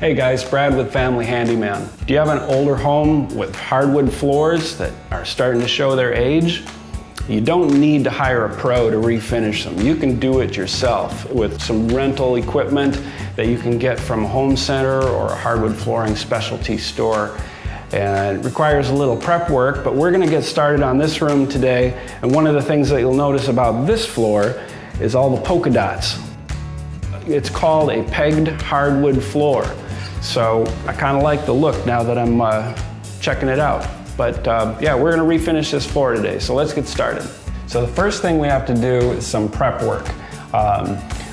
Hey guys, Brad with Family Handyman. Do you have an older home with hardwood floors that are starting to show their age? You don't need to hire a pro to refinish them. You can do it yourself with some rental equipment that you can get from a home center or a hardwood flooring specialty store. And it requires a little prep work, but we're gonna get started on this room today. And one of the things that you'll notice about this floor is all the polka dots. It's called a pegged hardwood floor. So I kind of like the look now that I'm checking it out. But yeah, we're gonna refinish this floor today, so let's get started. So the first thing we have to do is some prep work.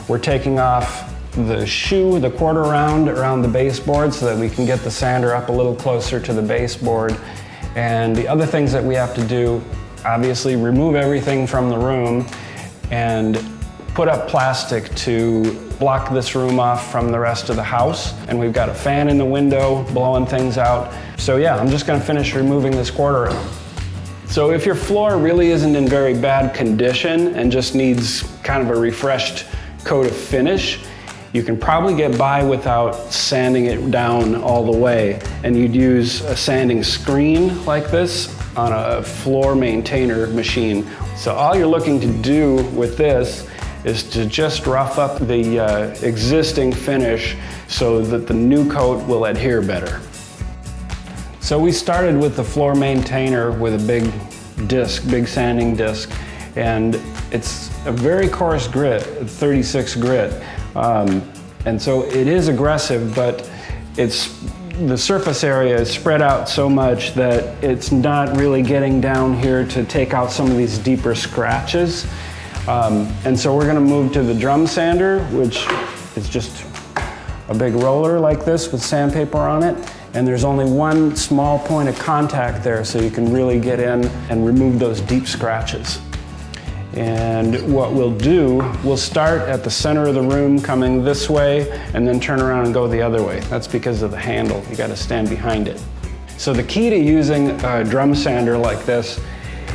We're taking off the shoe, the quarter round around the baseboard so that we can get the sander up a little closer to the baseboard. And the other things that we have to do, obviously remove everything from the room and put up plastic to block this room off from the rest of the house. And we've got a fan in the window blowing things out. So yeah, I'm just gonna finish removing this quarter round. So if your floor really isn't in very bad condition and just needs kind of a refreshed coat of finish, you can probably get by without sanding it down all the way. And you'd use a sanding screen like this on a floor maintainer machine. So all you're looking to do with this is to just rough up the existing finish so that the new coat will adhere better. So we started with the floor maintainer with a big disc, big sanding disc, and it's a very coarse grit, 36 grit. And so it is aggressive, but the surface area is spread out so much that it's not really getting down here to take out some of these deeper scratches. And so we're gonna move to the drum sander, which is just a big roller like this with sandpaper on it. And there's only one small point of contact there, so you can really get in and remove those deep scratches. And what we'll do, we'll start at the center of the room coming this way and then turn around and go the other way. That's because of the handle. You gotta stand behind it. So the key to using a drum sander like this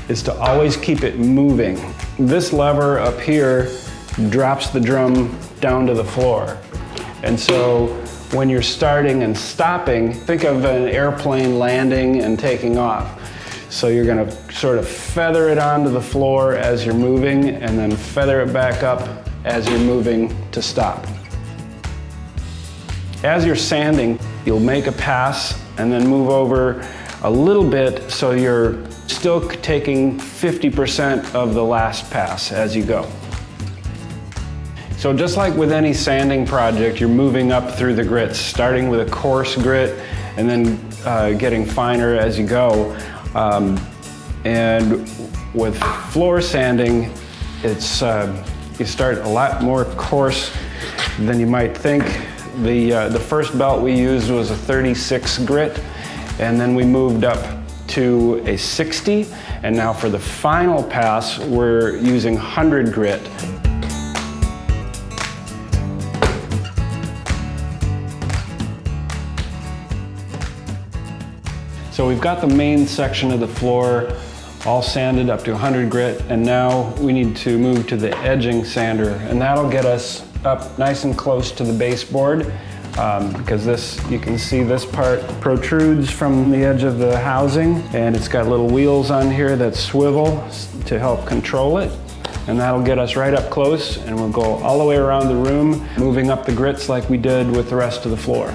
is to always keep it moving. This lever up here drops the drum down to the floor. And so when you're starting and stopping, think of an airplane landing and taking off. So you're gonna sort of feather it onto the floor as you're moving and then feather it back up as you're moving to stop. As you're sanding, you'll make a pass and then move over a little bit so you're still taking 50% of the last pass as you go. So just like with any sanding project, you're moving up through the grits, starting with a coarse grit and then getting finer as you go. And with floor sanding, it's you start a lot more coarse than you might think. The first belt we used was a 36 grit, and then we moved up to a 60, and now for the final pass, we're using 100 grit. So we've got the main section of the floor all sanded up to 100 grit, and now we need to move to the edging sander, and that'll get us up nice and close to the baseboard. Because you can see this part protrudes from the edge of the housing, and it's got little wheels on here that swivel to help control it. And that'll get us right up close, and we'll go all the way around the room, moving up the grits like we did with the rest of the floor.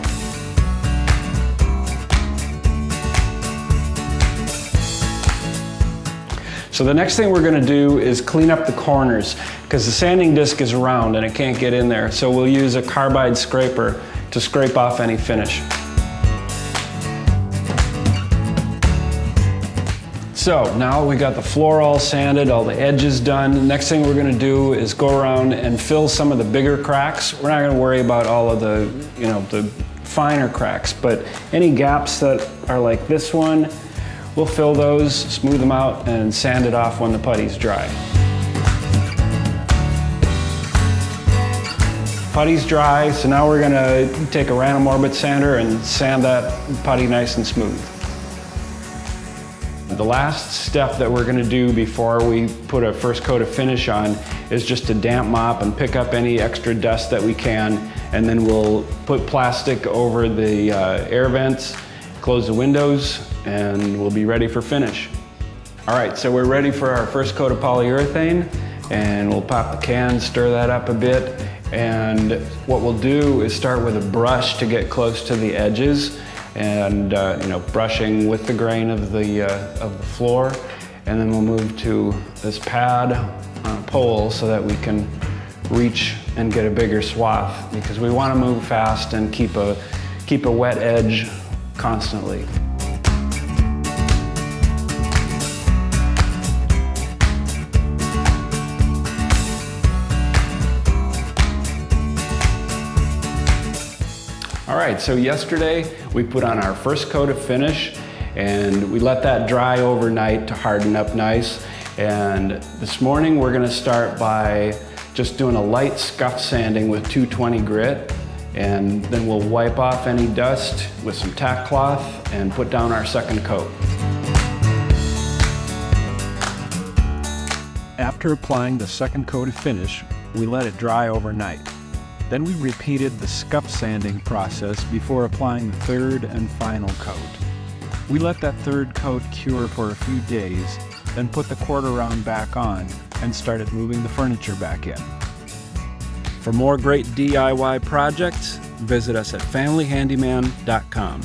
So the next thing we're gonna do is clean up the corners, because the sanding disc is round and it can't get in there. So we'll use a carbide scraper to scrape off any finish. So now we got the floor all sanded, all the edges done. The next thing we're gonna do is go around and fill some of the bigger cracks. We're not gonna worry about all of the, the finer cracks, but any gaps that are like this one, we'll fill those, smooth them out, and sand it off when the putty's dry. Putty's dry, so now we're gonna take a random orbit sander and sand that putty nice and smooth. The last step that we're going to do before we put a first coat of finish on is just to damp mop and pick up any extra dust that we can, and then we'll put plastic over the air vents, close the windows, and we'll be ready for finish. All right, so we're ready for our first coat of polyurethane, and we'll pop the can, stir that up a bit, and what we'll do is start with a brush to get close to the edges, and brushing with the grain of the floor, and then we'll move to this pad on a pole so that we can reach and get a bigger swath, because we want to move fast and keep a wet edge constantly. All right, so yesterday we put on our first coat of finish, and we let that dry overnight to harden up nice. And this morning we're gonna start by just doing a light scuff sanding with 220 grit, and then we'll wipe off any dust with some tack cloth and put down our second coat. After applying the second coat of finish, we let it dry overnight. Then we repeated the scuff sanding process before applying the third and final coat. We let that third coat cure for a few days, then put the quarter round back on and started moving the furniture back in. For more great DIY projects, visit us at familyhandyman.com.